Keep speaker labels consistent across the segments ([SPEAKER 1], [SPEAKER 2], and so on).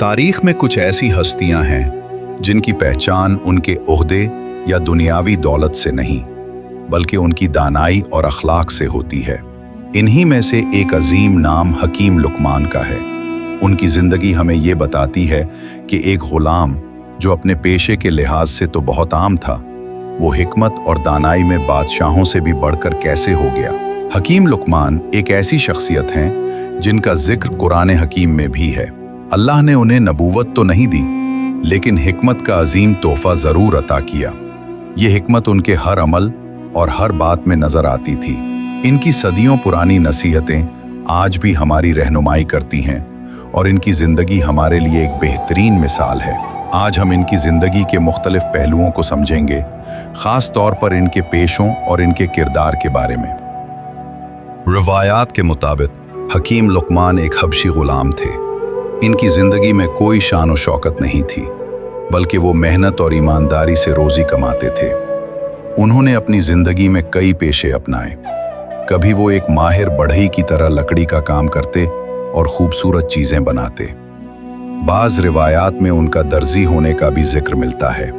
[SPEAKER 1] तारीख में कुछ ऐसी हस्तियां हैं जिनकी पहचान उनके ओहदे या दुनियावी दौलत से नहीं बल्कि उनकी दानाई और अखलाक से होती है। इन्हीं में से एक अजीम नाम हकीम लुकमान का है। उनकी ज़िंदगी हमें ये बताती है कि एक ग़ुलाम जो अपने पेशे के लिहाज से तो बहुत आम था, वो हिकमत और दानाई में बादशाहों से भी बढ़कर कैसे हो गया। हकीम लुकमान एक ऐसी शख्सियत हैं जिनका जिक्र कुरान हकीम में भी है। अल्लाह ने उन्हें नबूवत तो नहीं दी, लेकिन हिकमत का अजीम तोहफा ज़रूर अता किया। ये हिकमत उनके हर अमल और हर बात में नज़र आती थी। इनकी सदियों पुरानी नसीहतें आज भी हमारी रहनुमाई करती हैं और इनकी ज़िंदगी हमारे लिए एक बेहतरीन मिसाल है। आज हम इनकी ज़िंदगी के मुख्तलिफ पहलुओं को समझेंगे, ख़ास तौर पर इनके पेशों और इनके किरदार के बारे में। रवायात के मुताबिक हकीम लुकमान एक हबशी ग़ुलाम थे। इनकी ज़िंदगी में कोई शान और शौकत नहीं थी, बल्कि वो मेहनत और ईमानदारी से रोज़ी कमाते थे। उन्होंने अपनी ज़िंदगी में कई पेशे अपनाए। कभी वो एक माहिर बढ़ई की तरह लकड़ी का काम करते और खूबसूरत चीज़ें बनाते। बाज़ रिवायात में उनका दर्जी होने का भी जिक्र मिलता है,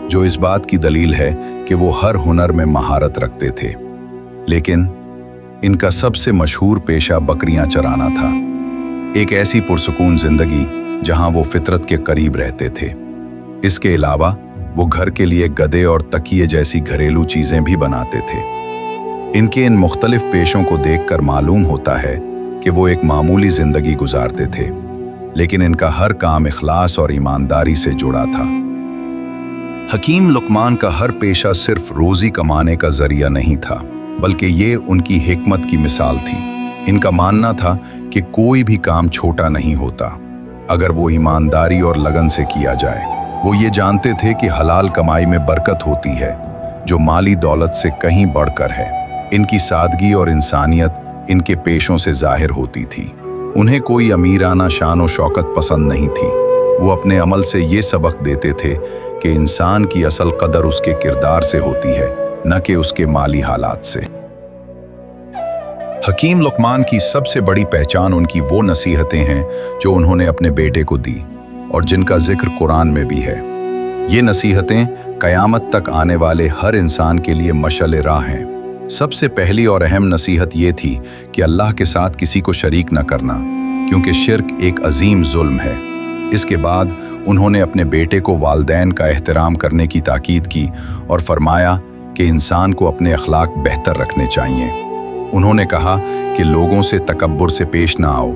[SPEAKER 1] जो इस बात की दलील है कि वो हर हुनर में महारत रखते थे। लेकिन इनका सबसे मशहूर पेशा बकरियां चराना था, एक ऐसी पुरसुकून जिंदगी जहां वो फितरत के करीब रहते थे। इसके अलावा वो घर के लिए गदे और तकिए जैसी घरेलू चीजें भी बनाते थे। इनके इन मुख्तलिफ पेशों को देखकर मालूम होता है कि वो एक मामूली जिंदगी गुजारते थे, लेकिन इनका हर काम इखलास और ईमानदारी से जुड़ा था। हकीम लुकमान का हर पेशा सिर्फ रोजी कमाने का जरिया नहीं था, बल्कि ये उनकी हिकमत की मिसाल थी। इनका मानना था कि कोई भी काम छोटा नहीं होता अगर वो ईमानदारी और लगन से किया जाए। वो ये जानते थे कि हलाल कमाई में बरकत होती है, जो माली दौलत से कहीं बढ़कर है। इनकी सादगी और इंसानियत इनके पेशों से जाहिर होती थी। उन्हें कोई अमीराना शान और शौकत पसंद नहीं थी। वो अपने अमल से ये सबक देते थे कि इंसान की असल कदर उसके किरदार से होती है, न कि उसके माली हालात से। हकीम लुकमान की सबसे बड़ी पहचान उनकी वो नसीहतें हैं जो उन्होंने अपने बेटे को दी और जिनका जिक्र कुरान में भी है। ये नसीहतें क़यामत तक आने वाले हर इंसान के लिए मशअल राह हैं। सबसे पहली और अहम नसीहत ये थी कि अल्लाह के साथ किसी को शरीक न करना, क्योंकि शिर्क एक अजीम जुल्म है। इसके बाद उन्होंने अपने बेटे को वालिदैन का एहतराम करने की ताकीद की और फरमाया कि इंसान को अपने अखलाक बेहतर रखने चाहिए। उन्होंने कहा कि लोगों से तकब्बुर से पेश ना आओ,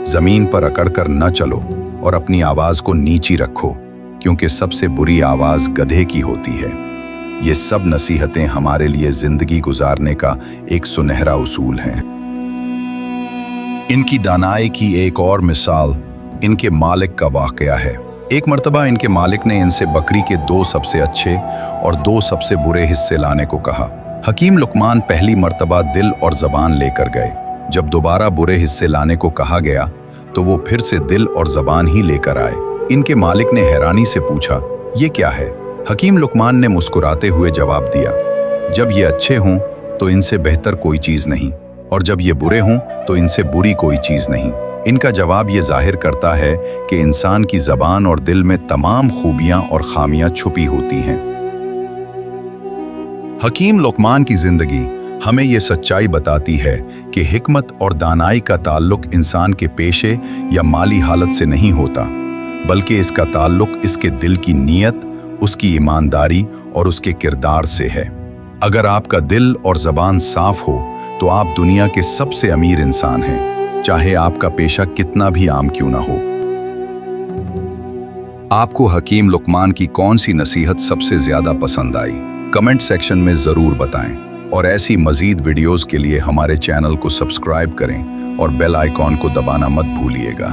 [SPEAKER 1] ज़मीन पर अकड़कर न चलो और अपनी आवाज़ को नीची रखो, क्योंकि सबसे बुरी आवाज़ गधे की होती है। ये सब नसीहतें हमारे लिए ज़िंदगी गुजारने का एक सुनहरा उसूल हैं। इनकी दानाई की एक और मिसाल इनके मालिक का वाक़या है। एक मर्तबा इनके मालिक ने इनसे बकरी के 2 सबसे अच्छे और 2 सबसे बुरे हिस्से लाने को कहा। हकीम लुकमान पहली मर्तबा दिल और ज़बान लेकर गए। जब दोबारा बुरे हिस्से लाने को कहा गया तो वो फिर से दिल और ज़बान ही लेकर आए। इनके मालिक ने हैरानी से पूछा, ये क्या है? हकीम लुकमान ने मुस्कुराते हुए जवाब दिया, जब ये अच्छे हों तो इनसे बेहतर कोई चीज़ नहीं, और जब ये बुरे हों तो इनसे बुरी कोई चीज़ नहीं। इनका जवाब ये जाहिर करता है कि इंसान की ज़बान और दिल में तमाम खूबियाँ और खामियाँ छुपी होती हैं। हकीम लुकमान की ज़िंदगी हमें ये सच्चाई बताती है कि हिकमत और दानाई का ताल्लुक इंसान के पेशे या माली हालत से नहीं होता, बल्कि इसका ताल्लुक इसके दिल की नीयत, उसकी ईमानदारी और उसके किरदार से है। अगर आपका दिल और ज़बान साफ हो तो आप दुनिया के सबसे अमीर इंसान हैं, चाहे आपका पेशा कितना भी आम क्यों ना हो। आपको हकीम लुकमान की कौन सी नसीहत सबसे ज़्यादा पसंद आई? कमेंट सेक्शन में ज़रूर बताएं, और ऐसी मज़ीद वीडियोज़ के लिए हमारे चैनल को सब्सक्राइब करें और बेल आइकॉन को दबाना मत भूलिएगा।